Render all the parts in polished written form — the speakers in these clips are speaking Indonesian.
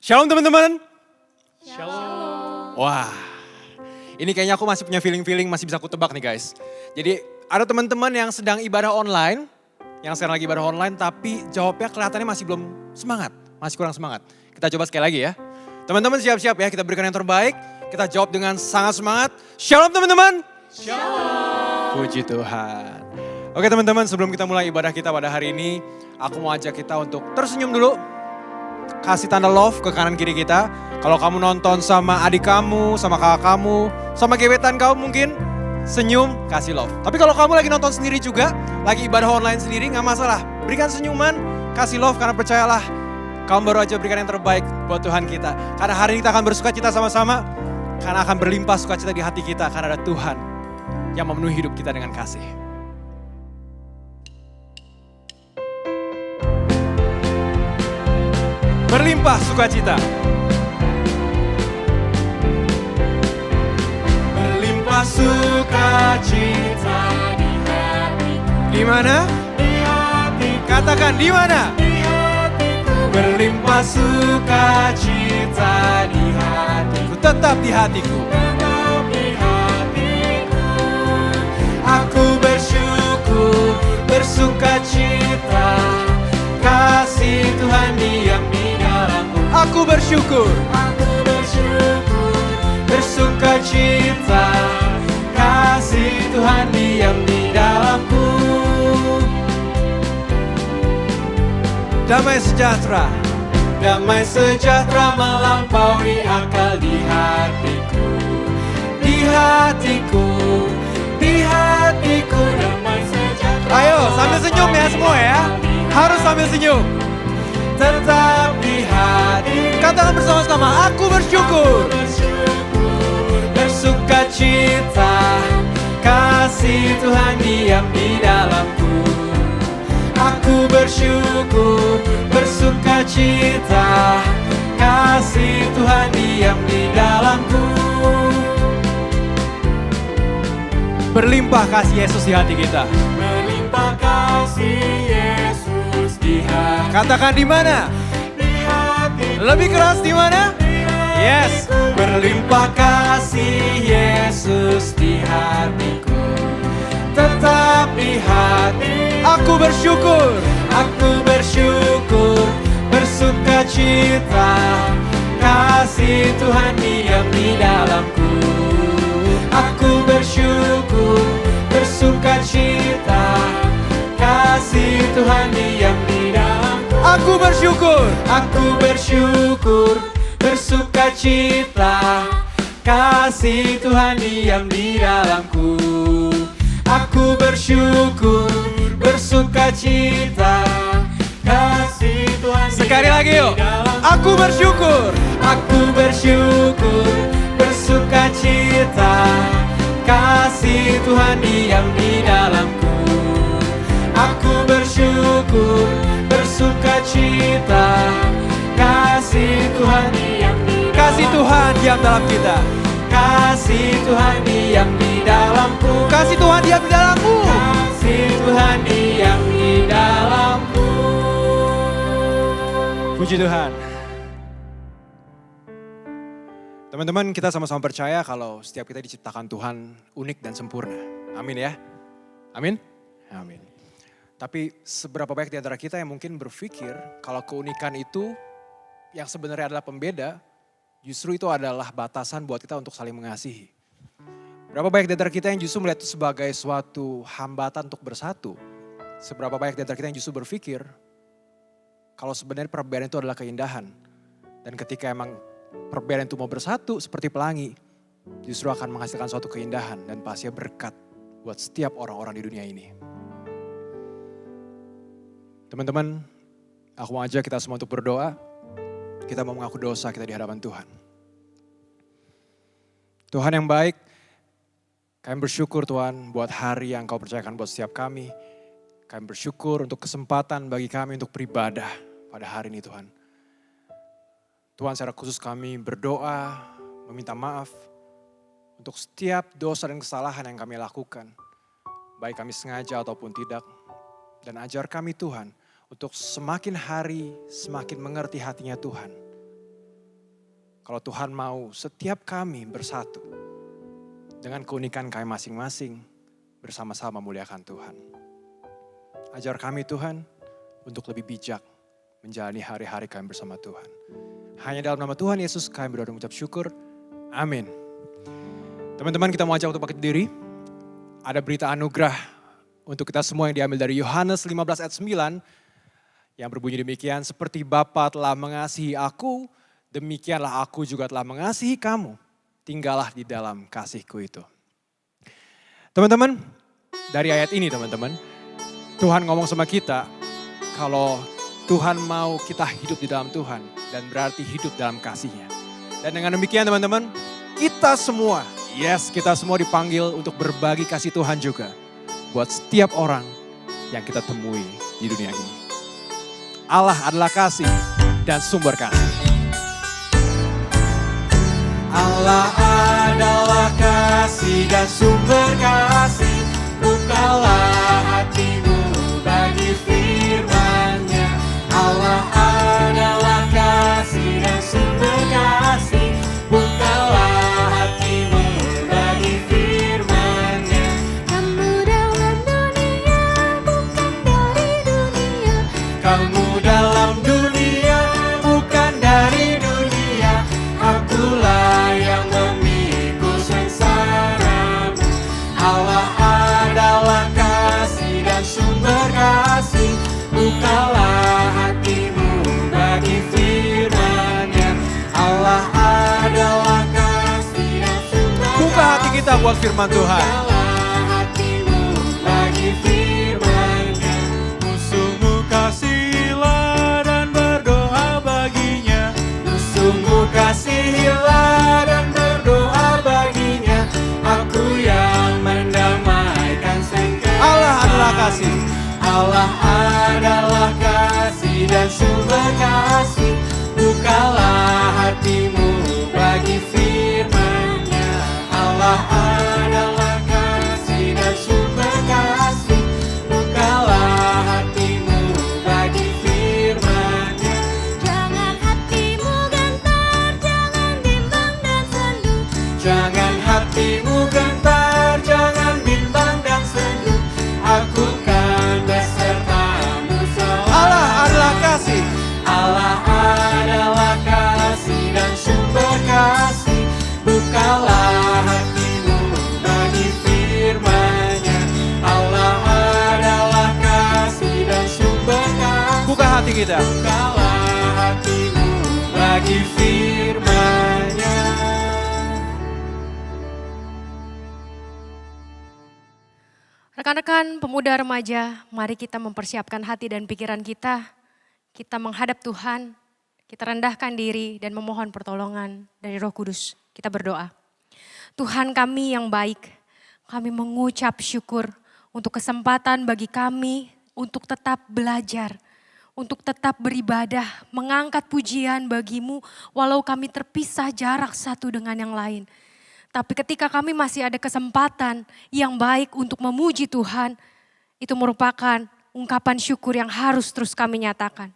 Shalom teman-teman. Shalom. Wah, ini kayaknya aku masih punya feeling masih bisa aku tebak nih guys. Jadi ada teman-teman yang sedang ibadah online, yang sekarang lagi ibadah online tapi jawabnya kelihatannya masih belum semangat, masih kurang semangat. Kita coba sekali lagi ya. Teman-teman siap-siap ya, kita berikan yang terbaik, kita jawab dengan sangat semangat. Shalom teman-teman. Shalom. Puji Tuhan. Oke teman-teman, sebelum kita mulai ibadah kita pada hari ini, aku mau ajak kita untuk tersenyum dulu. Kasih tanda love ke kanan kiri kita. Kalau kamu nonton sama adik kamu, sama kakak kamu, sama gebetan kamu mungkin, senyum, kasih love. Tapi kalau kamu lagi nonton sendiri juga, lagi ibadah online sendiri, gak masalah. Berikan senyuman, kasih love karena percayalah, kamu baru aja berikan yang terbaik buat Tuhan kita. Karena hari ini kita akan bersuka cita sama-sama, karena akan berlimpah sukacita di hati kita, karena ada Tuhan yang memenuhi hidup kita dengan kasih. Berlimpah sukacita. Berlimpah sukacita Di hatiku, di mana? di hatiku, Katakan di mana? di hatiku, Berlimpah sukacita di hatiku, tetap di hatiku. tetap di hatiku. Aku bersyukur, bersukacita, kasih Tuhan diam di dalamku. Aku bersyukur, bersukacita, kasih Tuhan diam di dalamku. Damai sejahtera melampaui akal di hatiku, di hatiku, di hatiku. Damai sejahtera. Ayo sambil senyum ya semua ya, harus sambil senyum. Tetap di hati. Katakan bersama-sama, aku bersyukur, bersukacita, kasih Tuhan diam di dalamku. Aku bersyukur, bersukacita, kasih Tuhan diam di dalamku. Berlimpah kasih Yesus di hati kita. Berlimpah kasih Yesus di hati. Katakan di mana? Di hatiku, Lebih keras di mana? di hatiku. Yes, berlimpah kasih Yesus di hatiku, tetap di hati. Aku bersyukur, bersukacita, kasih Tuhan diam di dalamku. Aku bersyukur, bersukacita, kasih Tuhan diam di dalamku. Aku bersyukur, bersukacita, kasih Tuhan diam di dalamku. Aku bersyukur, bersukacita, Kasih Tuhan sekali lagi yuk. Aku bersyukur, bersukacita, kasih Tuhan diam di dalamku. Aku bersyukur, bersukacita, kasih Tuhan diam di dalamku. Kasih Tuhan diam dalam kita. Kasih Tuhan diam di dalamku. Kasih Tuhan diam di dalamku. Kasih Tuhan diam di dalamku. Puji Tuhan. Teman-teman, kita sama-sama percaya kalau setiap kita diciptakan Tuhan unik dan sempurna. Amin ya. Amin. Amin. Tapi seberapa banyak di antara kita yang mungkin berpikir kalau keunikan itu yang sebenarnya adalah pembeda, justru itu adalah batasan buat kita untuk saling mengasihi. Berapa banyak di antara kita yang justru melihat itu sebagai suatu hambatan untuk bersatu. Seberapa banyak di antara kita yang justru berpikir kalau sebenarnya perbedaan itu adalah keindahan. Dan ketika emang perbedaan itu mau bersatu seperti pelangi, justru akan menghasilkan suatu keindahan dan pastinya berkat buat setiap orang-orang di dunia ini. Teman-teman, aku mau ajak kita semua untuk berdoa. Kita mau mengaku dosa kita di hadapan Tuhan. Tuhan yang baik, kami bersyukur Tuhan buat hari yang Kau percayakan buat setiap kami. Kami bersyukur untuk kesempatan bagi kami untuk beribadah pada hari ini Tuhan. Tuhan secara khusus kami berdoa, meminta maaf untuk setiap dosa dan kesalahan yang kami lakukan. Baik kami sengaja ataupun tidak. Dan ajar kami Tuhan untuk semakin hari semakin mengerti hatinya Tuhan. kalau Tuhan mau setiap kami bersatu dengan keunikan kami masing-masing bersama-sama muliakan Tuhan. Ajar kami Tuhan untuk lebih bijak menjalani hari-hari kami bersama Tuhan. Hanya dalam nama Tuhan Yesus kami berdoa dan mengucap syukur. Amin. Teman-teman, kita mau ajak untuk bangkit berdiri. Ada berita anugerah untuk kita semua yang diambil dari Yohanes 15 ayat 9 yang berbunyi demikian, seperti Bapa telah mengasihi aku, demikianlah aku juga telah mengasihi kamu. Tinggallah di dalam kasihku itu. Teman-teman, dari ayat ini teman-teman, Tuhan ngomong sama kita kalau Tuhan mau kita hidup di dalam Tuhan dan berarti hidup dalam kasih-Nya. Dan dengan demikian teman-teman, kita semua dipanggil untuk berbagi kasih Tuhan juga buat setiap orang yang kita temui di dunia ini. Allah adalah kasih dan sumber kasih. Allah adalah kasih dan sumber kasih. Bukalah hatimu bagi firman-Nya. Allah adalah kasih dan sumber kasih. Bukalah hatimu bagi firman-Nya. Kamu dalam dunia, bukan dari dunia. Kamu dalam dunia, bukan dari dunia. Akulah yang memikul sengsaramu. Allah adalah kasih dan sumber kasih. Bukalah hatimu bagi firman-Nya. Allah adalah kasih dan sumber kasih. Buka hati kita buat firman Tuhan. Bukalah hatimu bagi firman-Nya. Musuhmu kasihilah dan berdoa baginya. Musuhmu kasihilah dan berdoa baginya. Aku yang mendamaikan sengketa. Allah adalah kasih. Allah adalah kasih dan sumber kasih. Bukalah hatimu bagi firman-Nya. Allah adalah kasih dan sumber kasih. Bukalah hatimu bagi firman-Nya. Jangan hatimu gentar, jangan bimbang dan sendu. Jangan hatimu gentar, jangan bimbang dan sendu. Aku kan besertamu selalu. Allah adalah kasih. Allah adalah kasih dan sumber kasih. Bukalah hatimu bagi firman-Nya. Allah adalah kasih dan sumber kasih. Buka hati kita. Bukalah hatimu bagi firman-Nya. Rekan-rekan pemuda remaja, mari kita mempersiapkan hati dan pikiran kita. Kita menghadap Tuhan, kita rendahkan diri dan memohon pertolongan dari Roh Kudus. Kita berdoa. Tuhan kami yang baik, kami mengucap syukur untuk kesempatan bagi kami untuk tetap belajar, untuk tetap beribadah, mengangkat pujian bagi-Mu walau kami terpisah jarak satu dengan yang lain. Tapi ketika kami masih ada kesempatan yang baik untuk memuji Tuhan, itu merupakan ungkapan syukur yang harus terus kami nyatakan.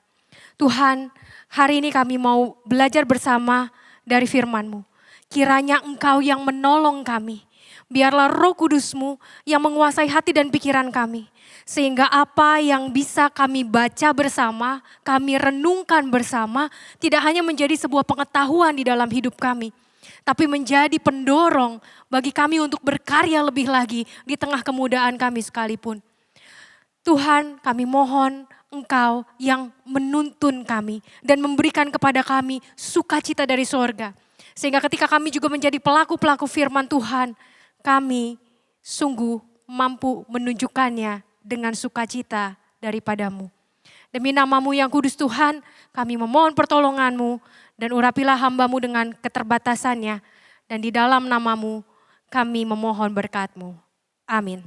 Tuhan, hari ini kami mau belajar bersama dari firman-Mu. Kiranya Engkau yang menolong kami. Biarlah Roh Kudus-Mu yang menguasai hati dan pikiran kami. Sehingga apa yang bisa kami baca bersama, kami renungkan bersama, tidak hanya menjadi sebuah pengetahuan di dalam hidup kami, tapi menjadi pendorong bagi kami untuk berkarya lebih lagi di tengah kemudaan kami sekalipun. Tuhan, kami mohon Engkau yang menuntun kami dan memberikan kepada kami sukacita dari sorga. Sehingga ketika kami juga menjadi pelaku-pelaku firman Tuhan, kami sungguh mampu menunjukkannya dengan sukacita daripadamu. Demi nama-Mu yang kudus Tuhan, kami memohon pertolongan-Mu dan urapilah hamba-Mu dengan keterbatasannya. Dan di dalam nama-Mu kami memohon berkat-Mu. Amin.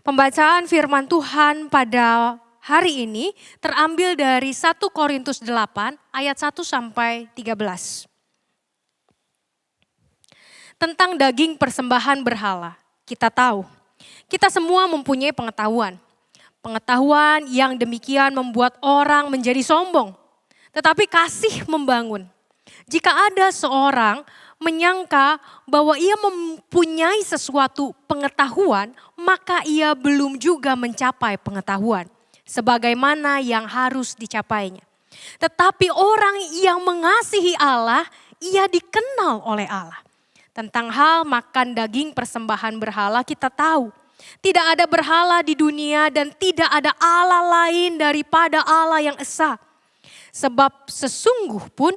Pembacaan firman Tuhan pada hari ini terambil dari 1 Korintus 8 ayat 1 sampai 13. Tentang daging persembahan berhala, kita tahu, kita semua mempunyai pengetahuan. Pengetahuan yang demikian membuat orang menjadi sombong. Tetapi kasih membangun. Jika ada seorang menyangka bahwa ia mempunyai sesuatu pengetahuan, maka ia belum juga mencapai pengetahuan sebagaimana yang harus dicapainya. Tetapi orang yang mengasihi Allah, ia dikenal oleh Allah. Tentang hal makan daging persembahan berhala kita tahu. Tidak ada berhala di dunia dan tidak ada Allah lain daripada Allah yang esa. Sebab sesungguh pun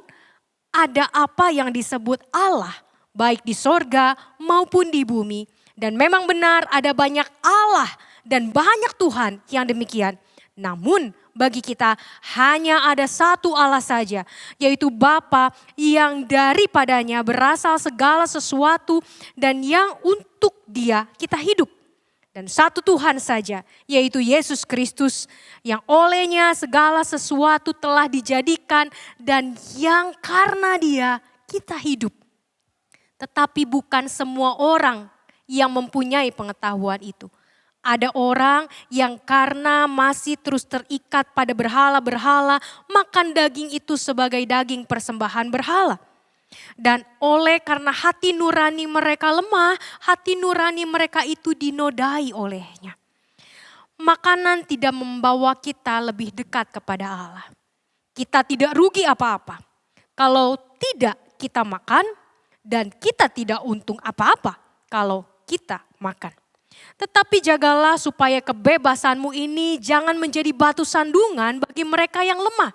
ada apa yang disebut Allah, baik di sorga maupun di bumi. Dan memang benar ada banyak Allah dan banyak Tuhan yang demikian. Namun bagi kita hanya ada satu Allah saja, yaitu Bapa yang daripadanya berasal segala sesuatu dan yang untuk Dia kita hidup. Dan satu Tuhan saja, yaitu Yesus Kristus, yang olehnya segala sesuatu telah dijadikan dan yang karena Dia kita hidup. Tetapi bukan semua orang yang mempunyai pengetahuan itu. Ada orang yang karena masih terus terikat pada berhala-berhala, makan daging itu sebagai daging persembahan berhala. Dan oleh karena hati nurani mereka lemah, hati nurani mereka itu dinodai olehnya. Makanan tidak membawa kita lebih dekat kepada Allah. Kita tidak rugi apa-apa. Kalau tidak kita makan dan kita tidak untung apa-apa kalau kita makan. Tetapi jagalah supaya kebebasanmu ini jangan menjadi batu sandungan bagi mereka yang lemah.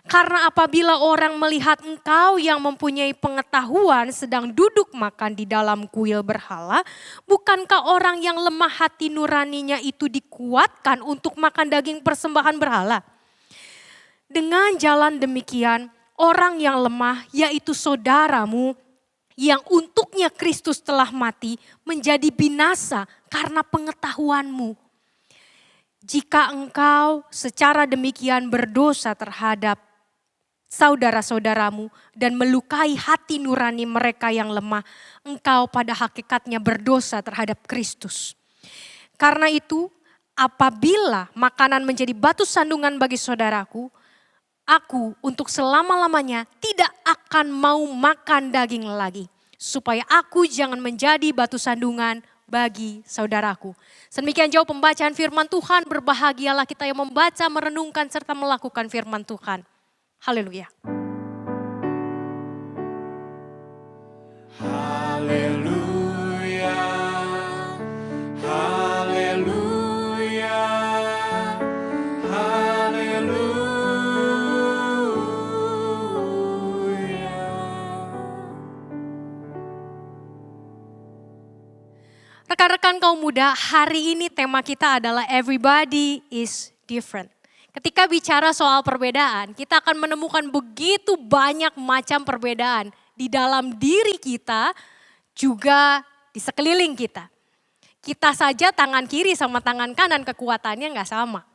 Karena apabila orang melihat engkau yang mempunyai pengetahuan sedang duduk makan di dalam kuil berhala, bukankah orang yang lemah hati nuraninya itu dikuatkan untuk makan daging persembahan berhala? Dengan jalan demikian, orang yang lemah yaitu saudaramu, yang untuknya Kristus telah mati menjadi binasa karena pengetahuanmu. Jika engkau secara demikian berdosa terhadap saudara-saudaramu dan melukai hati nurani mereka yang lemah, engkau pada hakikatnya berdosa terhadap Kristus. Karena itu, apabila makanan menjadi batu sandungan bagi saudaraku, aku untuk selama-lamanya tidak akan mau makan daging lagi. Supaya aku jangan menjadi batu sandungan bagi saudaraku. Sedemikian jauh pembacaan firman Tuhan, berbahagialah kita yang membaca, merenungkan, serta melakukan firman Tuhan. Haleluya. Haleluya, haleluya, haleluya. Rekan-rekan kaum muda, hari ini tema kita adalah everybody is different. Ketika bicara soal perbedaan, kita akan menemukan begitu banyak macam perbedaan di dalam diri kita, juga di sekeliling kita. Kita saja tangan kiri sama tangan kanan kekuatannya nggak sama.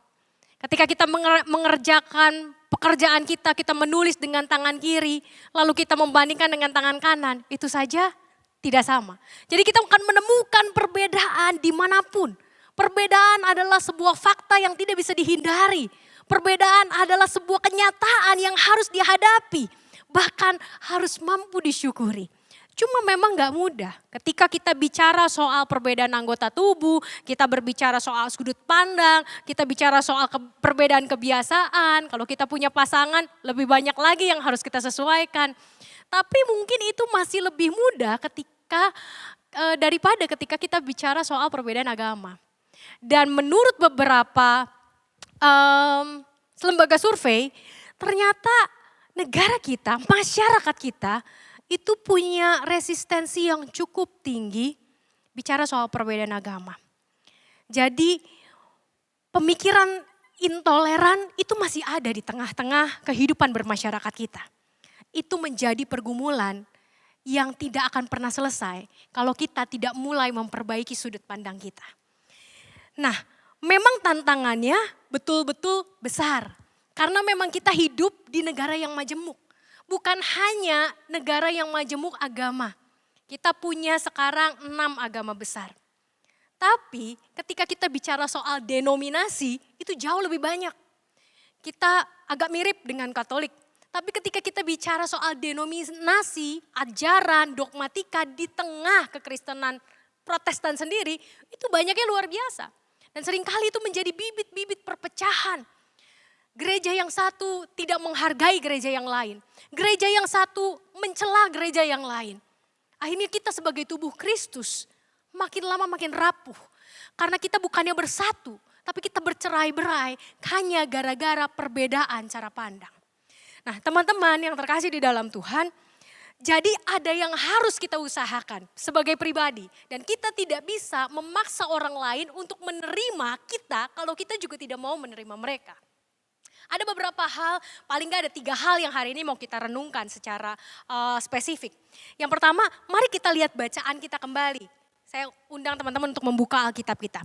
Ketika kita mengerjakan pekerjaan kita menulis dengan tangan kiri, lalu kita membandingkan dengan tangan kanan, itu saja tidak sama. Jadi kita akan menemukan perbedaan dimanapun. Perbedaan adalah sebuah fakta yang tidak bisa dihindari. Perbedaan adalah sebuah kenyataan yang harus dihadapi. Bahkan harus mampu disyukuri. Cuma memang gak mudah. Ketika kita bicara soal perbedaan anggota tubuh, kita berbicara soal sudut pandang, kita bicara soal perbedaan kebiasaan. Kalau kita punya pasangan, lebih banyak lagi yang harus kita sesuaikan. Tapi mungkin itu masih lebih mudah daripada ketika kita bicara soal perbedaan agama. Dan menurut beberapa lembaga survei, ternyata negara kita, masyarakat kita itu punya resistensi yang cukup tinggi bicara soal perbedaan agama. Jadi pemikiran intoleran itu masih ada di tengah-tengah kehidupan bermasyarakat kita. Itu menjadi pergumulan yang tidak akan pernah selesai kalau kita tidak mulai memperbaiki sudut pandang kita. Nah, memang tantangannya betul-betul besar. Karena memang kita hidup di negara yang majemuk. Bukan hanya negara yang majemuk agama. Kita punya sekarang 6 agama besar. Tapi ketika kita bicara soal denominasi, itu jauh lebih banyak. Kita agak mirip dengan Katolik. Tapi ketika kita bicara soal denominasi, ajaran, dogmatika di tengah kekristenan Protestan sendiri, itu banyaknya luar biasa. Dan seringkali itu menjadi bibit-bibit perpecahan. Gereja yang satu tidak menghargai gereja yang lain. Gereja yang satu mencela gereja yang lain. Akhirnya kita sebagai tubuh Kristus makin lama makin rapuh. Karena kita bukannya bersatu, tapi kita bercerai-berai hanya gara-gara perbedaan cara pandang. Nah, teman-teman yang terkasih di dalam Tuhan, jadi ada yang harus kita usahakan sebagai pribadi. Dan kita tidak bisa memaksa orang lain untuk menerima kita kalau kita juga tidak mau menerima mereka. Ada beberapa hal, paling gak ada 3 hal yang hari ini mau kita renungkan secara spesifik. Yang pertama, mari kita lihat bacaan kita kembali. Saya undang teman-teman untuk membuka Alkitab kita.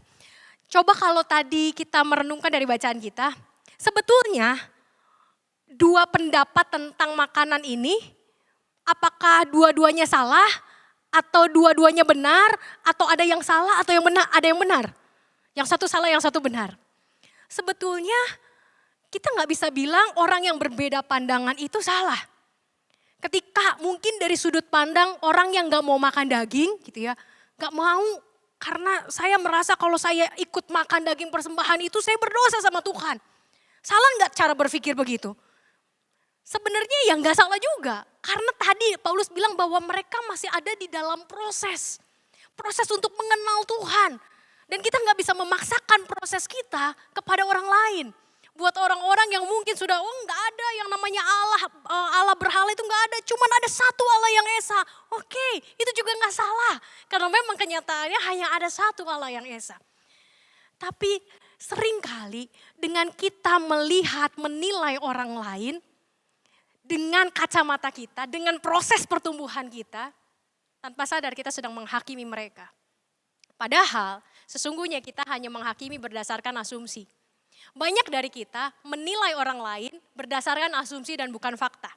Coba kalau tadi kita merenungkan dari bacaan kita, sebetulnya 2 pendapat tentang makanan ini, apakah dua-duanya salah atau dua-duanya benar atau ada yang salah atau yang benar, ada yang benar. Yang satu salah, yang satu benar. Sebetulnya kita nggak bisa bilang orang yang berbeda pandangan itu salah. Ketika mungkin dari sudut pandang orang yang nggak mau makan daging gitu ya, nggak mau karena saya merasa kalau saya ikut makan daging persembahan itu saya berdosa sama Tuhan. Salah nggak cara berpikir begitu? Sebenarnya ya nggak salah juga. Karena tadi Paulus bilang bahwa mereka masih ada di dalam proses. Proses untuk mengenal Tuhan. Dan kita nggak bisa memaksakan proses kita kepada orang lain. Buat orang-orang yang mungkin sudah, nggak ada yang namanya Allah berhala itu nggak ada. Cuman ada satu Allah yang Esa. Oke, itu juga nggak salah. Karena memang kenyataannya hanya ada satu Allah yang Esa. Tapi seringkali dengan kita melihat, menilai orang lain, dengan kacamata kita, dengan proses pertumbuhan kita, tanpa sadar kita sedang menghakimi mereka. Padahal sesungguhnya kita hanya menghakimi berdasarkan asumsi. Banyak dari kita menilai orang lain berdasarkan asumsi dan bukan fakta.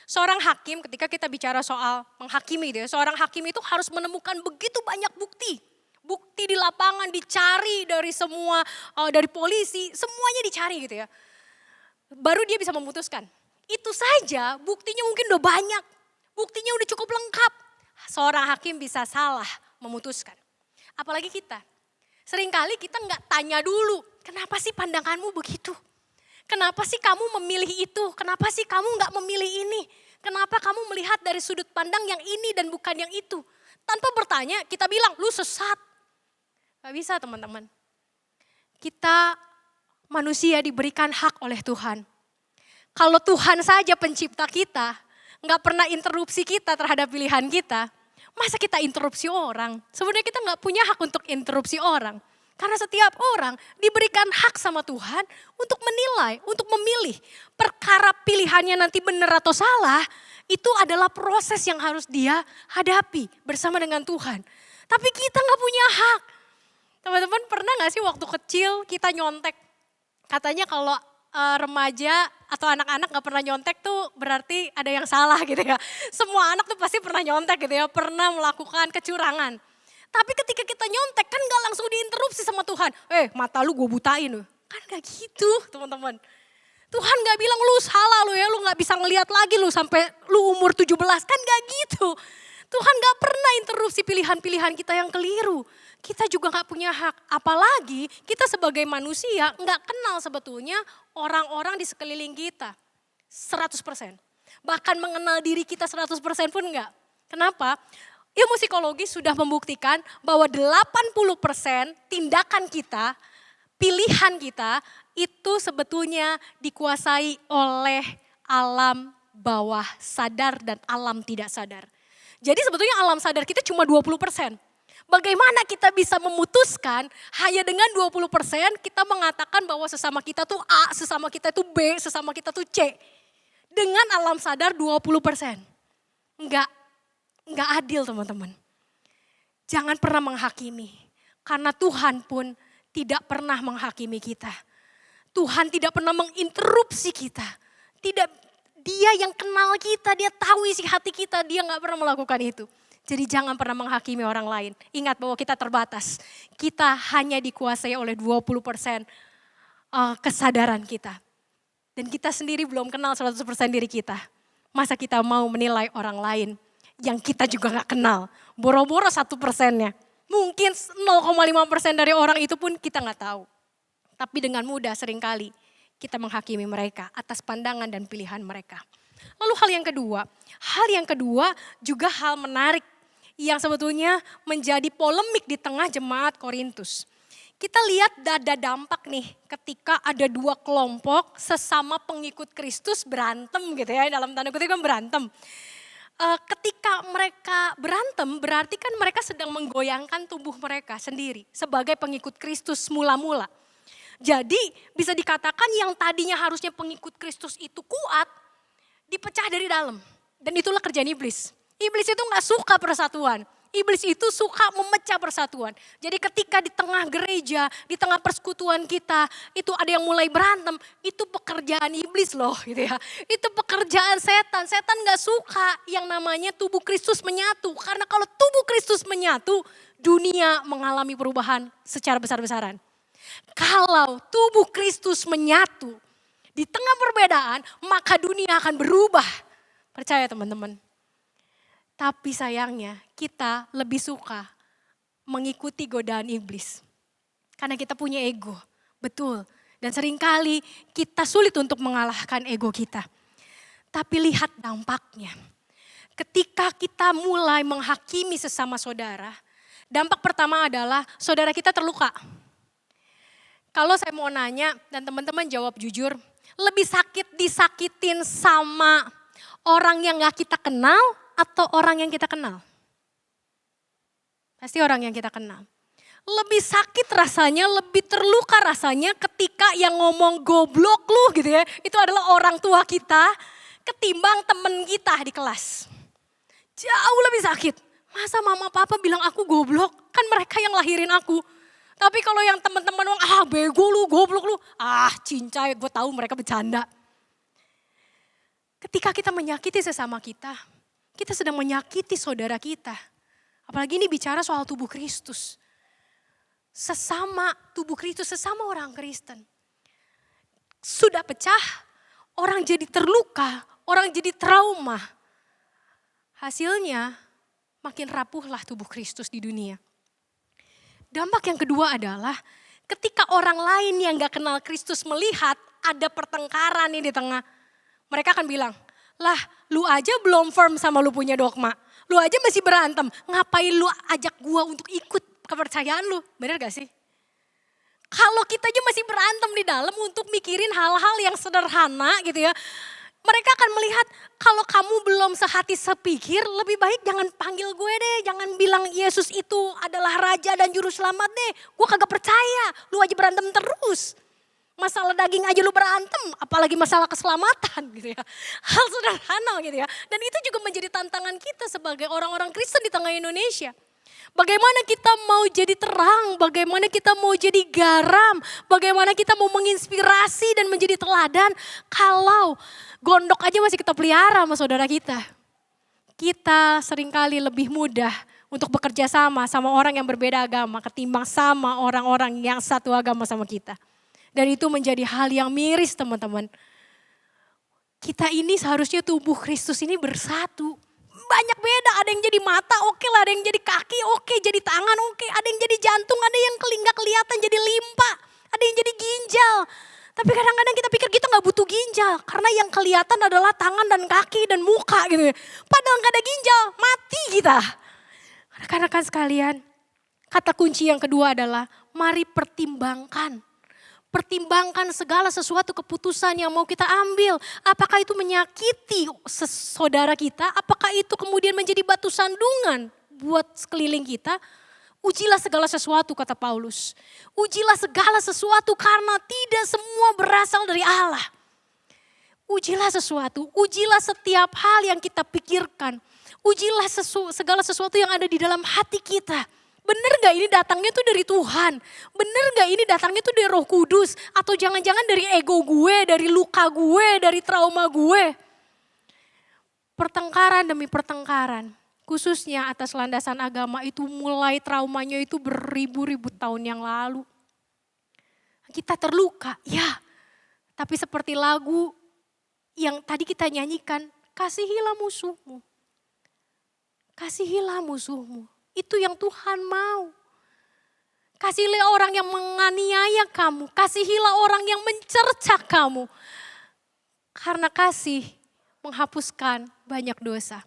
Seorang hakim ketika kita bicara soal menghakimi, seorang hakim itu harus menemukan begitu banyak bukti. Bukti di lapangan dicari dari semua, dari polisi, semuanya dicari gitu ya. Baru dia bisa memutuskan. Itu saja buktinya mungkin udah banyak, buktinya udah cukup lengkap. Seorang hakim bisa salah memutuskan. Apalagi kita, seringkali kita nggak tanya dulu, kenapa sih pandanganmu begitu? Kenapa sih kamu memilih itu? Kenapa sih kamu nggak memilih ini? Kenapa kamu melihat dari sudut pandang yang ini dan bukan yang itu? Tanpa bertanya kita bilang, lu sesat. Gak bisa teman-teman. Kita manusia diberikan hak oleh Tuhan. Kalau Tuhan saja pencipta kita, nggak pernah interupsi kita terhadap pilihan kita, masa kita interupsi orang? Sebenarnya kita nggak punya hak untuk interupsi orang. Karena setiap orang diberikan hak sama Tuhan untuk menilai, untuk memilih. Perkara pilihannya nanti benar atau salah, itu adalah proses yang harus dia hadapi bersama dengan Tuhan. Tapi kita nggak punya hak. Teman-teman pernah nggak sih waktu kecil kita nyontek? Katanya kalau remaja atau anak-anak gak pernah nyontek tuh berarti ada yang salah gitu ya. Semua anak tuh pasti pernah nyontek gitu ya, pernah melakukan kecurangan. Tapi ketika kita nyontek kan gak langsung diinterupsi sama Tuhan. Mata lu gue butain loh. Kan gak gitu teman-teman. Tuhan gak bilang lu salah lu ya, lu gak bisa ngelihat lagi lu sampai lu umur 17. Kan gak gitu. Tuhan gak pernah interupsi pilihan-pilihan kita yang keliru. Kita juga gak punya hak. Apalagi kita sebagai manusia gak kenal sebetulnya orang-orang di sekeliling kita. 100%. Bahkan mengenal diri kita 100% pun enggak. Kenapa? Ilmu psikologi sudah membuktikan bahwa 80% tindakan kita, pilihan kita itu sebetulnya dikuasai oleh alam bawah sadar dan alam tidak sadar. Jadi sebetulnya alam sadar kita cuma 20%. Bagaimana kita bisa memutuskan hanya dengan 20% kita mengatakan bahwa sesama kita tuh A, sesama kita tuh B, sesama kita tuh C. Dengan alam sadar 20%. Enggak adil teman-teman. Jangan pernah menghakimi. Karena Tuhan pun tidak pernah menghakimi kita. Tuhan tidak pernah menginterupsi kita. Dia yang kenal kita, dia tahu isi hati kita, dia gak pernah melakukan itu. Jadi jangan pernah menghakimi orang lain. Ingat bahwa kita terbatas. Kita hanya dikuasai oleh 20% kesadaran kita. Dan kita sendiri belum kenal 100% diri kita. Masa kita mau menilai orang lain yang kita juga gak kenal. Boro-boro 1%-nya. Mungkin 0,5% dari orang itu pun kita gak tahu. Tapi dengan mudah seringkali kita menghakimi mereka atas pandangan dan pilihan mereka. Lalu hal yang kedua juga hal menarik yang sebetulnya menjadi polemik di tengah jemaat Korintus. Kita lihat ada dampak nih ketika ada dua kelompok sesama pengikut Kristus berantem gitu ya, dalam tanda kutip kan berantem. Ketika mereka berantem berarti kan mereka sedang menggoyangkan tubuh mereka sendiri sebagai pengikut Kristus mula-mula. Jadi bisa dikatakan yang tadinya harusnya pengikut Kristus itu kuat dipecah dari dalam. Dan itulah kerjaan iblis. Iblis itu gak suka persatuan. Iblis itu suka memecah persatuan. Jadi ketika di tengah gereja, di tengah persekutuan kita, itu ada yang mulai berantem, itu pekerjaan iblis loh gitu ya. Itu pekerjaan setan. Setan gak suka yang namanya tubuh Kristus menyatu. Karena kalau tubuh Kristus menyatu, dunia mengalami perubahan secara besar-besaran. Kalau tubuh Kristus menyatu, di tengah perbedaan, maka dunia akan berubah. Percaya teman-teman. Tapi sayangnya kita lebih suka mengikuti godaan iblis. Karena kita punya ego, betul. Dan seringkali kita sulit untuk mengalahkan ego kita. Tapi lihat dampaknya. Ketika kita mulai menghakimi sesama saudara, dampak pertama adalah saudara kita terluka. Kalau saya mau nanya dan teman-teman jawab jujur, lebih sakit disakitin sama orang yang gak kita kenal atau orang yang kita kenal? Pasti orang yang kita kenal. Lebih sakit rasanya, lebih terluka rasanya ketika yang ngomong goblok lu gitu ya. Itu adalah orang tua kita ketimbang temen kita di kelas. Jauh lebih sakit. Masa mama papa bilang aku goblok? Kan mereka yang lahirin aku. Tapi kalau yang teman-teman ngomong, bego lu, goblok lu. Cincai, gue tahu mereka bercanda. Ketika kita menyakiti sesama kita sedang menyakiti saudara kita. Apalagi ini bicara soal tubuh Kristus. Sesama tubuh Kristus, sesama orang Kristen. Sudah pecah, orang jadi terluka, orang jadi trauma. Hasilnya makin rapuhlah tubuh Kristus di dunia. Dampak yang kedua adalah ketika orang lain yang gak kenal Kristus melihat ada pertengkaran nih di tengah. Mereka akan bilang, lah lu aja belum firm sama lu punya dogma. Lu aja masih berantem, ngapain lu ajak gua untuk ikut kepercayaan lu. Bener gak sih? Kalau kita aja masih berantem di dalam untuk mikirin hal-hal yang sederhana gitu ya. Mereka akan melihat kalau kamu belum sehati sepikir lebih baik jangan panggil gue deh. Jangan bilang Yesus itu adalah Raja dan Juru Selamat deh. Gue kagak percaya, lu aja berantem terus. Masalah daging aja lu berantem, apalagi masalah keselamatan gitu ya. Hal sederhana gitu ya. Dan itu juga menjadi tantangan kita sebagai orang-orang Kristen di tengah Indonesia. Bagaimana kita mau jadi terang, bagaimana kita mau jadi garam, bagaimana kita mau menginspirasi dan menjadi teladan kalau gondok aja masih kita pelihara sama saudara kita. Kita seringkali lebih mudah untuk bekerja sama orang yang berbeda agama ketimbang sama orang-orang yang satu agama sama kita. Dan itu menjadi hal yang miris teman-teman. Kita ini seharusnya tubuh Kristus ini bersatu. Banyak beda, ada yang jadi mata oke lah, ada yang jadi kaki oke, jadi tangan oke, ada yang jadi jantung, ada yang nggak kelihatan jadi limpa, ada yang jadi ginjal. Tapi kadang-kadang kita pikir kita nggak butuh ginjal, karena yang kelihatan adalah tangan dan kaki dan muka gitu ya. Padahal nggak ada ginjal, mati kita. Rekan-rekan sekalian, kata kunci yang kedua adalah mari pertimbangkan. Pertimbangkan segala sesuatu keputusan yang mau kita ambil. Apakah itu menyakiti saudara kita? Apakah itu kemudian menjadi batu sandungan buat sekeliling kita? Ujilah segala sesuatu kata Paulus. Ujilah segala sesuatu karena tidak semua berasal dari Allah. Ujilah sesuatu, ujilah setiap hal yang kita pikirkan. Ujilah segala sesuatu yang ada di dalam hati kita. Bener gak ini datangnya tuh dari Tuhan? Bener gak ini datangnya tuh dari Roh Kudus? Atau jangan-jangan dari ego gue, dari luka gue, dari trauma gue? Pertengkaran demi pertengkaran, khususnya atas landasan agama itu mulai traumanya itu beribu-ribu tahun yang lalu. Kita terluka, ya. Tapi seperti lagu yang tadi kita nyanyikan, kasihilah musuhmu. Kasihilah musuhmu. Itu yang Tuhan mau. Kasihilah orang yang menganiaya kamu. Kasihilah orang yang mencerca kamu. Karena kasih menghapuskan banyak dosa.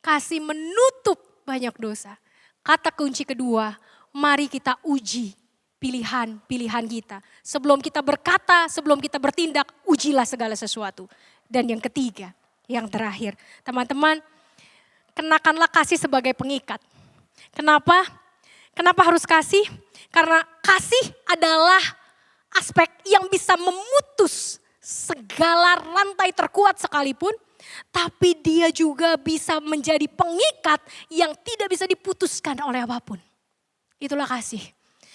Kasih menutup banyak dosa. Kata kunci kedua, mari kita uji pilihan-pilihan kita. Sebelum kita berkata, sebelum kita bertindak, ujilah segala sesuatu. Dan yang ketiga, yang terakhir, teman-teman, kenakanlah kasih sebagai pengikat. Kenapa? Kenapa harus kasih? Karena kasih adalah aspek yang bisa memutus segala rantai terkuat sekalipun, tapi dia juga bisa menjadi pengikat yang tidak bisa diputuskan oleh apapun. Itulah kasih.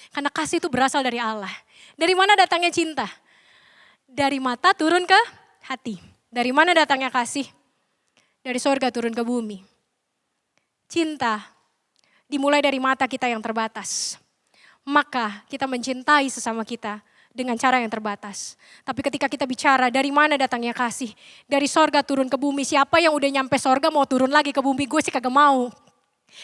Karena kasih itu berasal dari Allah. Dari mana datangnya cinta? Dari mata turun ke hati. Dari mana datangnya kasih? Dari sorga turun ke bumi. Cinta dimulai dari mata kita yang terbatas. Maka kita mencintai sesama kita dengan cara yang terbatas. Tapi ketika kita bicara dari mana datangnya kasih, dari sorga turun ke bumi. Siapa yang udah nyampe sorga mau turun lagi ke bumi, gue sih kagak mau.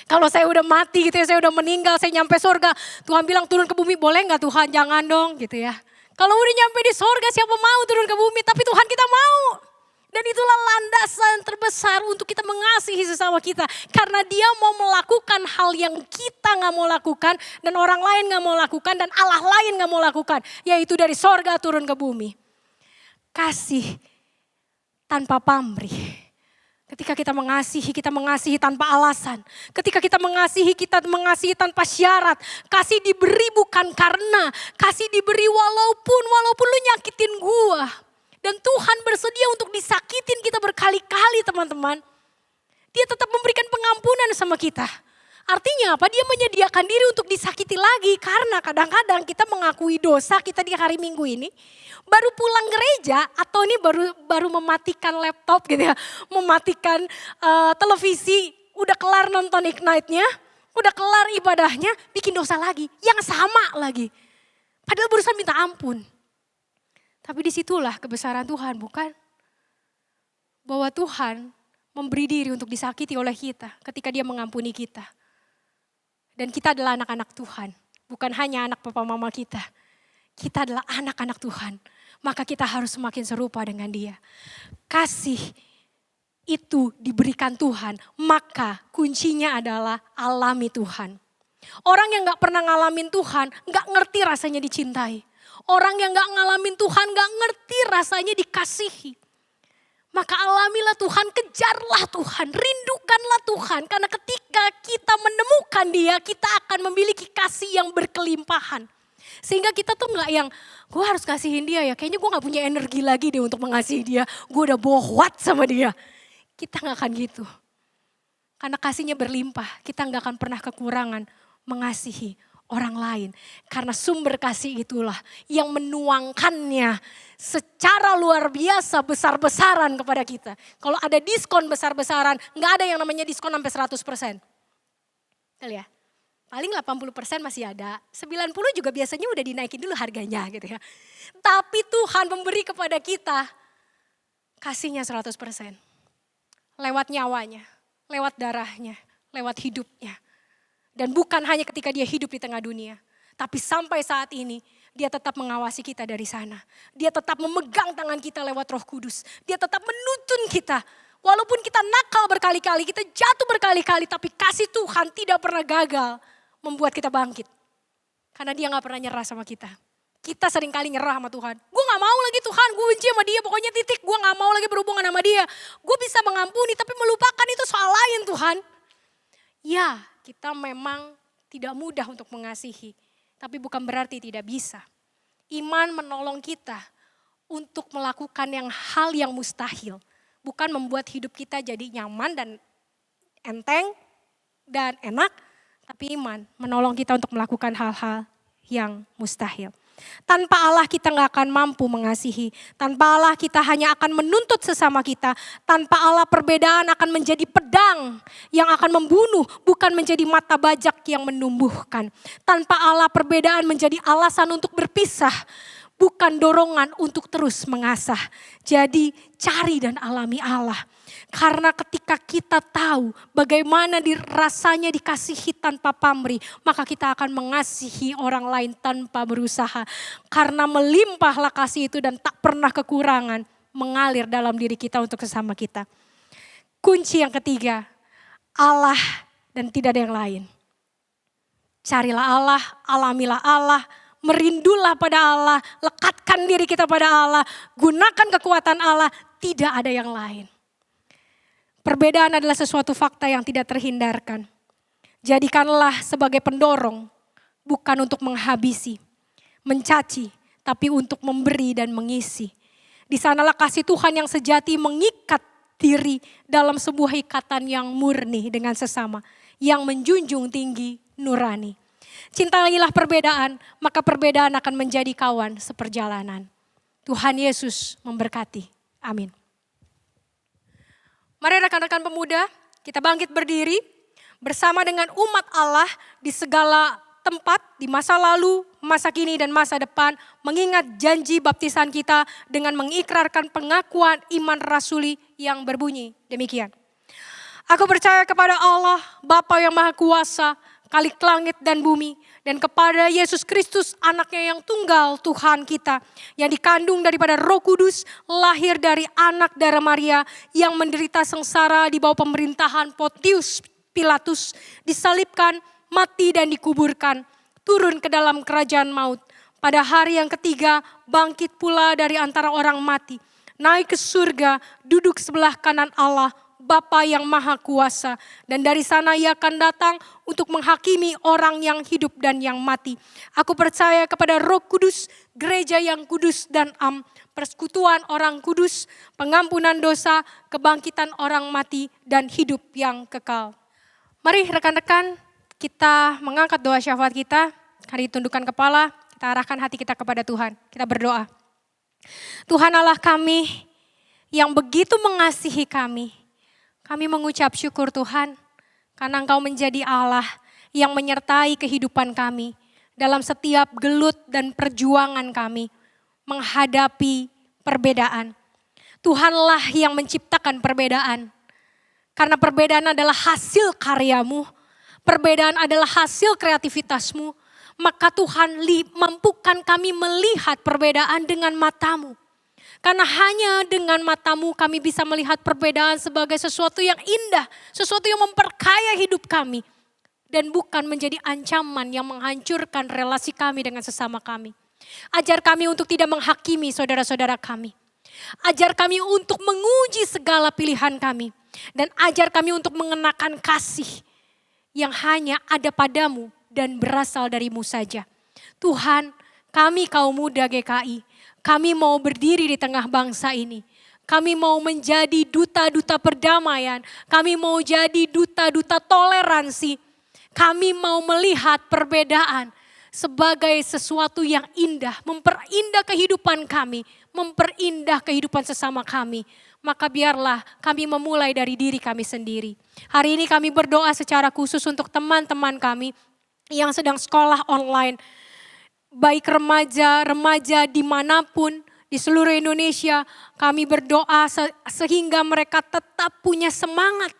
Kalau saya udah mati gitu ya, saya udah meninggal, saya nyampe sorga. Tuhan bilang turun ke bumi, boleh gak Tuhan? Jangan dong gitu ya. Kalau udah nyampe di sorga siapa mau turun ke bumi, tapi Tuhan kita mau. Dan itulah landasan terbesar untuk kita mengasihi sesama kita. Karena dia mau melakukan hal yang kita gak mau lakukan. Dan orang lain gak mau lakukan dan Allah lain gak mau lakukan. Yaitu dari sorga turun ke bumi. Kasih tanpa pamrih. Ketika kita mengasihi tanpa alasan. Ketika kita mengasihi tanpa syarat. Kasih diberi bukan karena. Kasih diberi walaupun lu nyakitin gua. Dan Tuhan bersedia untuk disakitin kita berkali-kali teman-teman. Dia tetap memberikan pengampunan sama kita. Artinya apa? Dia menyediakan diri untuk disakiti lagi. Karena kadang-kadang kita mengakui dosa kita di hari Minggu ini. Baru pulang gereja atau ini baru mematikan laptop gitu ya. Mematikan televisi. Udah kelar nonton Ignite-nya. Udah kelar ibadahnya. Bikin dosa lagi. Yang sama lagi. Padahal berusaha minta ampun. Tapi disitulah kebesaran Tuhan, bukan? Bahwa Tuhan memberi diri untuk disakiti oleh kita ketika dia mengampuni kita. Dan kita adalah anak-anak Tuhan, bukan hanya anak papa mama kita. Kita adalah anak-anak Tuhan, maka kita harus semakin serupa dengan dia. Kasih itu diberikan Tuhan, maka kuncinya adalah alami Tuhan. Orang yang gak pernah ngalamin Tuhan, gak ngerti rasanya dicintai. Orang yang gak ngalamin Tuhan gak ngerti rasanya dikasihi. Maka alamilah Tuhan, kejarlah Tuhan, rindukanlah Tuhan. Karena ketika kita menemukan dia, kita akan memiliki kasih yang berkelimpahan. Sehingga kita tuh gak yang, gue harus kasihin dia ya. Kayaknya gue gak punya energi lagi deh untuk mengasihi dia. Gue udah bohwat sama dia. Kita gak akan gitu. Karena kasihnya berlimpah, kita gak akan pernah kekurangan mengasihi orang lain. Karena sumber kasih itulah yang menuangkannya secara luar biasa besar-besaran kepada kita. Kalau ada diskon besar-besaran, gak ada yang namanya diskon sampai 100%. Betul ya? Paling 80% masih ada, 90 juga biasanya udah dinaikin dulu harganya gitu ya. Tapi Tuhan memberi kepada kita kasihnya 100%. Lewat nyawanya, lewat darahnya, lewat hidupnya. Dan bukan hanya ketika dia hidup di tengah dunia. Tapi sampai saat ini dia tetap mengawasi kita dari sana. Dia tetap memegang tangan kita lewat Roh Kudus. Dia tetap menuntun kita. Walaupun kita nakal berkali-kali, kita jatuh berkali-kali. Tapi kasih Tuhan tidak pernah gagal membuat kita bangkit. Karena dia gak pernah nyerah sama kita. Kita seringkali nyerah sama Tuhan. Gue gak mau lagi Tuhan, gue benci sama dia. Pokoknya titik, gue gak mau lagi berhubungan sama dia. Gue bisa mengampuni tapi melupakan itu soal lain Tuhan. Ya, kita memang tidak mudah untuk mengasihi. Tapi bukan berarti tidak bisa. Iman menolong kita untuk melakukan hal yang mustahil. Bukan membuat hidup kita jadi nyaman dan enteng dan enak. Tapi iman menolong kita untuk melakukan hal-hal yang mustahil. Tanpa Allah kita gak akan mampu mengasihi. Tanpa Allah kita hanya akan menuntut sesama kita. Tanpa Allah perbedaan akan menjadi pedang yang akan membunuh. Bukan menjadi mata bajak yang menumbuhkan. Tanpa Allah perbedaan menjadi alasan untuk berpisah. bukan dorongan untuk terus mengasah. Jadi cari dan alami Allah. Karena ketika kita tahu bagaimana rasanya dikasihi tanpa pamrih, maka kita akan mengasihi orang lain tanpa berusaha. Karena melimpahlah kasih itu dan tak pernah kekurangan mengalir dalam diri kita untuk sesama kita. Kunci yang ketiga, Allah dan tidak ada yang lain. Carilah Allah, alamilah Allah, merindulah pada Allah, lekatkan diri kita pada Allah, gunakan kekuatan Allah, tidak ada yang lain. Perbedaan adalah sesuatu fakta yang tidak terhindarkan. Jadikanlah sebagai pendorong, bukan untuk menghabisi, mencaci, tapi untuk memberi dan mengisi. Di sanalah kasih Tuhan yang sejati mengikat diri dalam sebuah ikatan yang murni dengan sesama, yang menjunjung tinggi nurani. Cintailah perbedaan, maka perbedaan akan menjadi kawan seperjalanan. Tuhan Yesus memberkati. Amin. Mari rekan-rekan pemuda, kita bangkit berdiri bersama dengan umat Allah di segala tempat, di masa lalu, masa kini dan masa depan, mengingat janji baptisan kita dengan mengikrarkan pengakuan iman rasuli yang berbunyi demikian. Aku percaya kepada Allah, Bapa yang Maha Kuasa, Khalik langit dan bumi, dan kepada Yesus Kristus anaknya yang tunggal Tuhan kita, yang dikandung daripada Roh Kudus, lahir dari anak darah Maria, yang menderita sengsara di bawah pemerintahan Pontius Pilatus, disalibkan, mati dan dikuburkan, turun ke dalam kerajaan maut. Pada hari yang ketiga bangkit pula dari antara orang mati, naik ke surga, duduk sebelah kanan Allah, Bapa yang Maha Kuasa, dan dari sana Ia akan datang untuk menghakimi orang yang hidup dan yang mati. Aku percaya kepada Roh Kudus, gereja yang kudus dan persekutuan orang kudus, pengampunan dosa, kebangkitan orang mati, dan hidup yang kekal. Mari rekan-rekan, kita mengangkat doa syafaat kita. Mari tundukkan kepala, kita arahkan hati kita kepada Tuhan. Kita berdoa. Tuhan Allah kami yang begitu mengasihi kami mengucap syukur Tuhan, karena Engkau menjadi Allah yang menyertai kehidupan kami dalam setiap gelut dan perjuangan kami menghadapi perbedaan. Tuhanlah yang menciptakan perbedaan, karena perbedaan adalah hasil karyamu, perbedaan adalah hasil kreativitasmu, maka Tuhan mampukan kami melihat perbedaan dengan matamu. Karena hanya dengan matamu kami bisa melihat perbedaan sebagai sesuatu yang indah, sesuatu yang memperkaya hidup kami. Dan bukan menjadi ancaman yang menghancurkan relasi kami dengan sesama kami. Ajar kami untuk tidak menghakimi saudara-saudara kami. Ajar kami untuk menguji segala pilihan kami. Dan ajar kami untuk mengenakan kasih yang hanya ada padamu dan berasal darimu saja. Tuhan, kami kaum muda GKI, kami mau berdiri di tengah bangsa ini. Kami mau menjadi duta-duta perdamaian. Kami mau jadi duta-duta toleransi. Kami mau melihat perbedaan sebagai sesuatu yang indah. Memperindah kehidupan kami. Memperindah kehidupan sesama kami. Maka biarlah kami memulai dari diri kami sendiri. Hari ini kami berdoa secara khusus untuk teman-teman kami yang sedang sekolah online. Baik remaja dimanapun di seluruh Indonesia, kami berdoa sehingga mereka tetap punya semangat.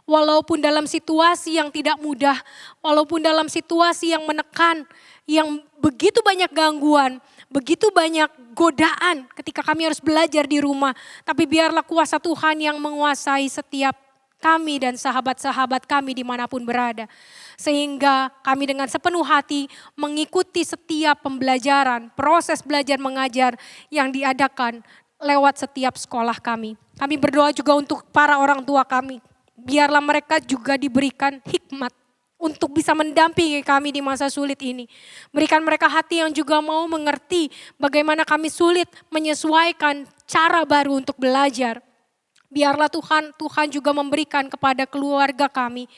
Walaupun dalam situasi yang tidak mudah, walaupun dalam situasi yang menekan, yang begitu banyak gangguan, begitu banyak godaan ketika kami harus belajar di rumah. Tapi biarlah kuasa Tuhan yang menguasai setiap kami dan sahabat-sahabat kami dimanapun berada. Sehingga kami dengan sepenuh hati mengikuti setiap pembelajaran, proses belajar mengajar yang diadakan lewat setiap sekolah kami. Kami berdoa juga untuk para orang tua kami. Biarlah mereka juga diberikan hikmat untuk bisa mendampingi kami di masa sulit ini. Berikan mereka hati yang juga mau mengerti bagaimana kami sulit menyesuaikan cara baru untuk belajar. Biarlah Tuhan juga memberikan kepada keluarga kami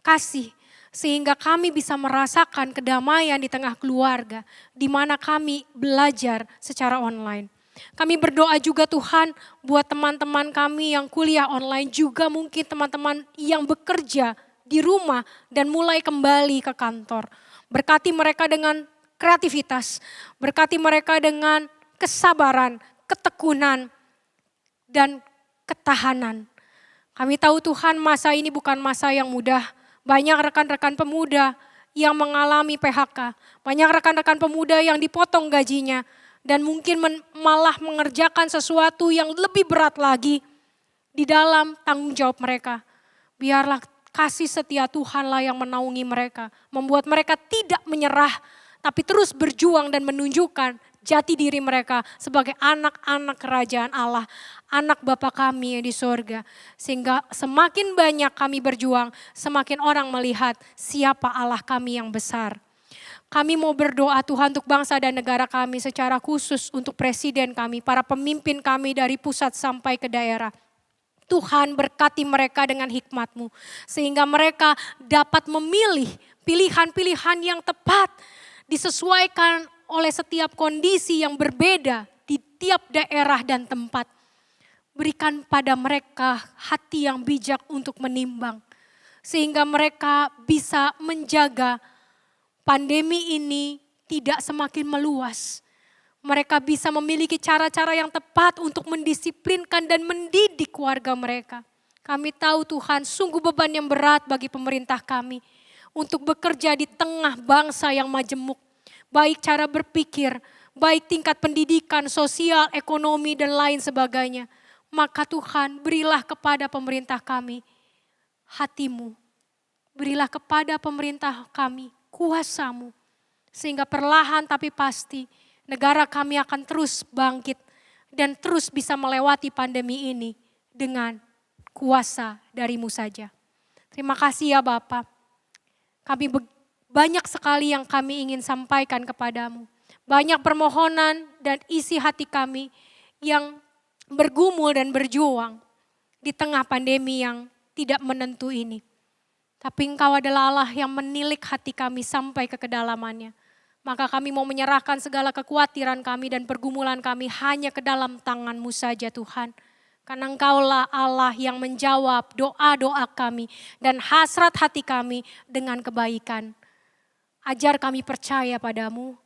kasih, sehingga kami bisa merasakan kedamaian di tengah keluarga, di mana kami belajar secara online. Kami berdoa juga Tuhan buat teman-teman kami yang kuliah online, juga mungkin teman-teman yang bekerja di rumah dan mulai kembali ke kantor. Berkati mereka dengan kreativitas. Berkati mereka dengan kesabaran, ketekunan, dan ketahanan. Kami tahu Tuhan masa ini bukan masa yang mudah. Banyak rekan-rekan pemuda yang mengalami PHK. Banyak rekan-rekan pemuda yang dipotong gajinya. Dan mungkin malah mengerjakan sesuatu yang lebih berat lagi di dalam tanggung jawab mereka. Biarlah kasih setia Tuhanlah yang menaungi mereka. Membuat mereka tidak menyerah, tapi terus berjuang dan menunjukkan jati diri mereka sebagai anak-anak kerajaan Allah. Anak Bapa kami yang di sorga. Sehingga semakin banyak kami berjuang, semakin orang melihat siapa Allah kami yang besar. Kami mau berdoa Tuhan untuk bangsa dan negara kami secara khusus untuk presiden kami, para pemimpin kami dari pusat sampai ke daerah. Tuhan berkati mereka dengan hikmat-Mu. Sehingga mereka dapat memilih pilihan-pilihan yang tepat. Disesuaikan oleh setiap kondisi yang berbeda di tiap daerah dan tempat. Berikan pada mereka hati yang bijak untuk menimbang. Sehingga mereka bisa menjaga pandemi ini tidak semakin meluas. Mereka bisa memiliki cara-cara yang tepat untuk mendisiplinkan dan mendidik keluarga mereka. Kami tahu Tuhan sungguh beban yang berat bagi pemerintah kami. Untuk bekerja di tengah bangsa yang majemuk. Baik cara berpikir, baik tingkat pendidikan, sosial, ekonomi dan lain sebagainya. Maka Tuhan berilah kepada pemerintah kami hati-Mu. Berilah kepada pemerintah kami kuasa-Mu. Sehingga perlahan tapi pasti negara kami akan terus bangkit dan terus bisa melewati pandemi ini dengan kuasa dari-Mu saja. Terima kasih ya Bapa. Kami banyak sekali yang kami ingin sampaikan kepadamu. Banyak permohonan dan isi hati kami yang bergumul dan berjuang di tengah pandemi yang tidak menentu ini. Tapi Engkau adalah Allah yang menilik hati kami sampai ke kedalamannya. Maka kami mau menyerahkan segala kekhawatiran kami dan pergumulan kami hanya ke dalam tangan-Mu saja Tuhan. Karena Engkaulah Allah yang menjawab doa-doa kami dan hasrat hati kami dengan kebaikan. Ajar kami percaya padamu,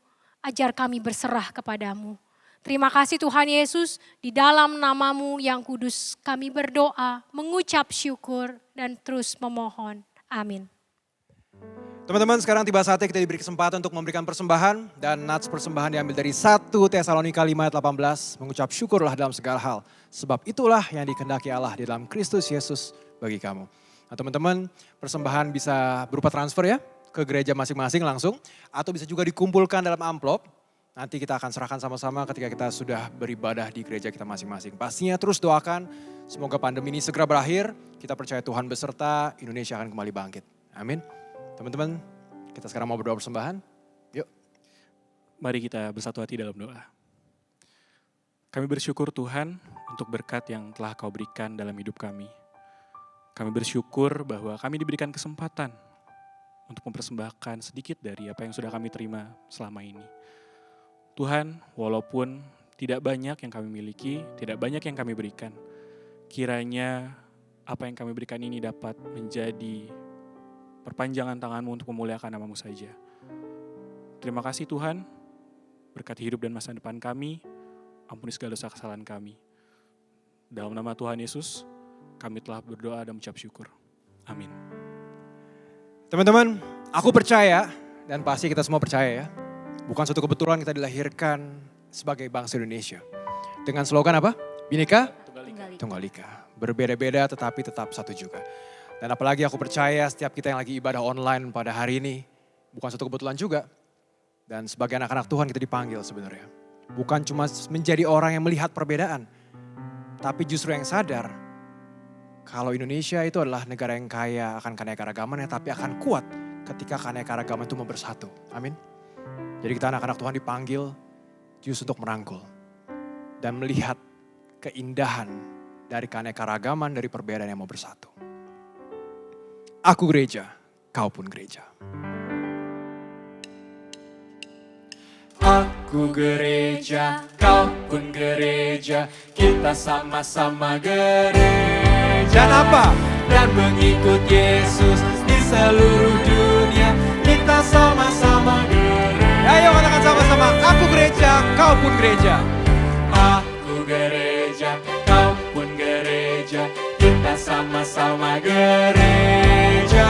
ajar kami berserah kepadamu. Terima kasih Tuhan Yesus, di dalam nama-Mu yang kudus kami berdoa, mengucap syukur dan terus memohon. Amin. Teman-teman, sekarang tiba saatnya kita diberi kesempatan untuk memberikan persembahan. Dan nats persembahan diambil dari 1 Tesalonika 5 ayat 18. Mengucap syukurlah dalam segala hal. Sebab itulah yang dikehendaki Allah di dalam Kristus Yesus bagi kamu. Nah teman-teman, persembahan bisa berupa transfer ya ke gereja masing-masing langsung. Atau bisa juga dikumpulkan dalam amplop. Nanti kita akan serahkan sama-sama ketika kita sudah beribadah di gereja kita masing-masing. Pastinya terus doakan semoga pandemi ini segera berakhir. Kita percaya Tuhan beserta, Indonesia akan kembali bangkit. Amin. Teman-teman, kita sekarang mau berdoa persembahan. Yuk. Mari kita bersatu hati dalam doa. Kami bersyukur Tuhan untuk berkat yang telah Kau berikan dalam hidup kami. Kami bersyukur bahwa kami diberikan kesempatan untuk mempersembahkan sedikit dari apa yang sudah kami terima selama ini. Tuhan, walaupun tidak banyak yang kami miliki, tidak banyak yang kami berikan, kiranya apa yang kami berikan ini dapat menjadi perpanjangan tangan-Mu untuk memuliakan nama-Mu saja. Terima kasih Tuhan, berkati hidup dan masa depan kami, ampuni segala dosa kesalahan kami. Dalam nama Tuhan Yesus, kami telah berdoa dan mengucap syukur. Amin. Teman-teman, aku percaya dan pasti kita semua percaya ya. Bukan suatu kebetulan kita dilahirkan sebagai bangsa Indonesia. Dengan slogan apa? Bhinneka Tunggal Ika. Berbeda-beda tetapi tetap satu juga. Dan apalagi aku percaya setiap kita yang lagi ibadah online pada hari ini, bukan suatu kebetulan juga. Dan sebagai anak-anak Tuhan kita dipanggil sebenarnya. Bukan cuma menjadi orang yang melihat perbedaan, tapi justru yang sadar kalau Indonesia itu adalah negara yang kaya akan keanekaragamannya, tapi akan kuat ketika keanekaragaman itu bersatu. Amin. Jadi kita anak-anak Tuhan dipanggil justru untuk merangkul dan melihat keindahan dari keanekaragaman, dari perbedaan yang mau bersatu. Aku gereja, kau pun gereja. Aku gereja, kau pun gereja, kita sama-sama gereja. Dan apa? Dan mengikut Yesus di seluruh dunia, kita sama-sama gereja. Ayo kau pun gereja. Aku gereja, kau pun gereja, kita sama-sama gereja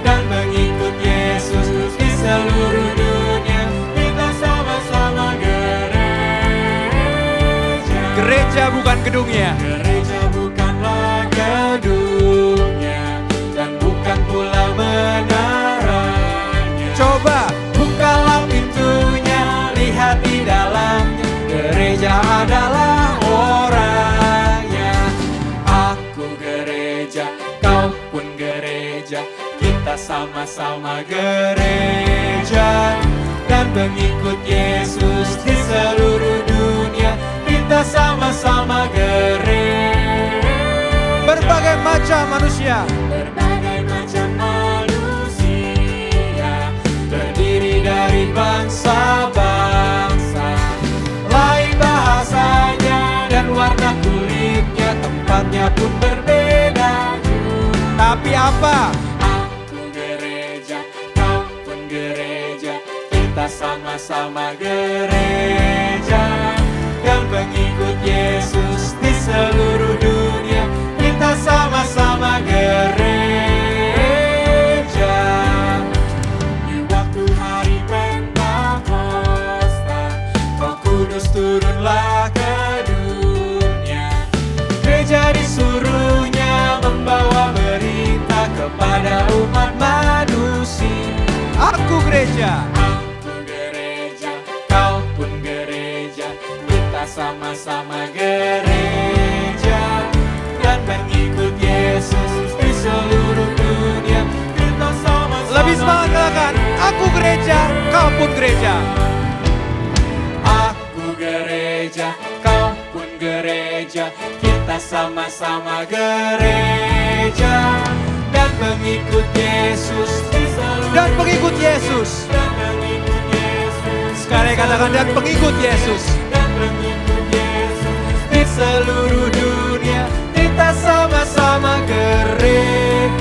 dan mengikut Yesus di seluruh dunia. Kita sama-sama gereja. Gereja bukan gedungnya. Gereja bukanlah gedungnya dan bukan pula menaranya. Coba Bukalah pintunya, lihat di dalamnya. Gereja adalah orangnya. Aku gereja, kau pun gereja, kita sama-sama gereja dan mengikut Yesus di seluruh dunia. Kita sama-sama gereja. berbagai macam manusia. Berbagai macam manusia terdiri dari bangsa-bangsa, lain bahasanya dan warna kulitnya, tempatnya pun berbeda. Tapi apa? Aku gereja, kau pun gereja, kita sama-sama gereja dan mengikut Yesus di seluruh dunia. Kita sama-sama gereja. Di waktu hari Pentakosta, Roh Kudus turunlah ke dunia. Gereja disuruhnya membawa berita kepada umat manusia. Aku gereja. Aku gereja, kau pun gereja, kita sama-sama gereja dan mengikut Yesus di seluruh dunia. Kita sama-sama Lebih semangat katakan, aku gereja, kau pun gereja. Aku gereja, kau pun gereja, kita sama-sama gereja dan mengikut Yesus di seluruh Dan pengikut Yesus. dan mengikut Yesus. Sekali katakan, dan pengikut Yesus. Dan mengikut Yesus di seluruh dunia. Kita sama-sama gereja.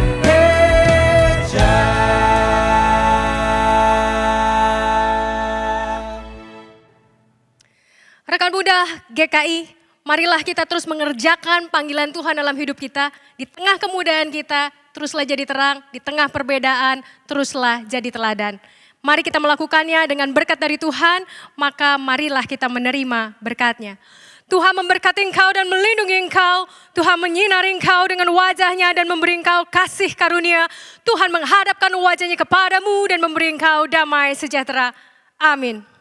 Rekan muda GKI, marilah kita terus mengerjakan panggilan Tuhan dalam hidup kita. Di tengah kemudaan kita, teruslah jadi terang. Di tengah perbedaan, teruslah jadi teladan. Mari kita melakukannya dengan berkat dari Tuhan, maka marilah kita menerima berkatnya. Tuhan memberkati engkau dan melindungi engkau. Tuhan menyinari engkau dengan wajahnya dan memberi engkau kasih karunia. Tuhan menghadapkan wajahnya kepadamu dan memberi engkau damai sejahtera. Amin.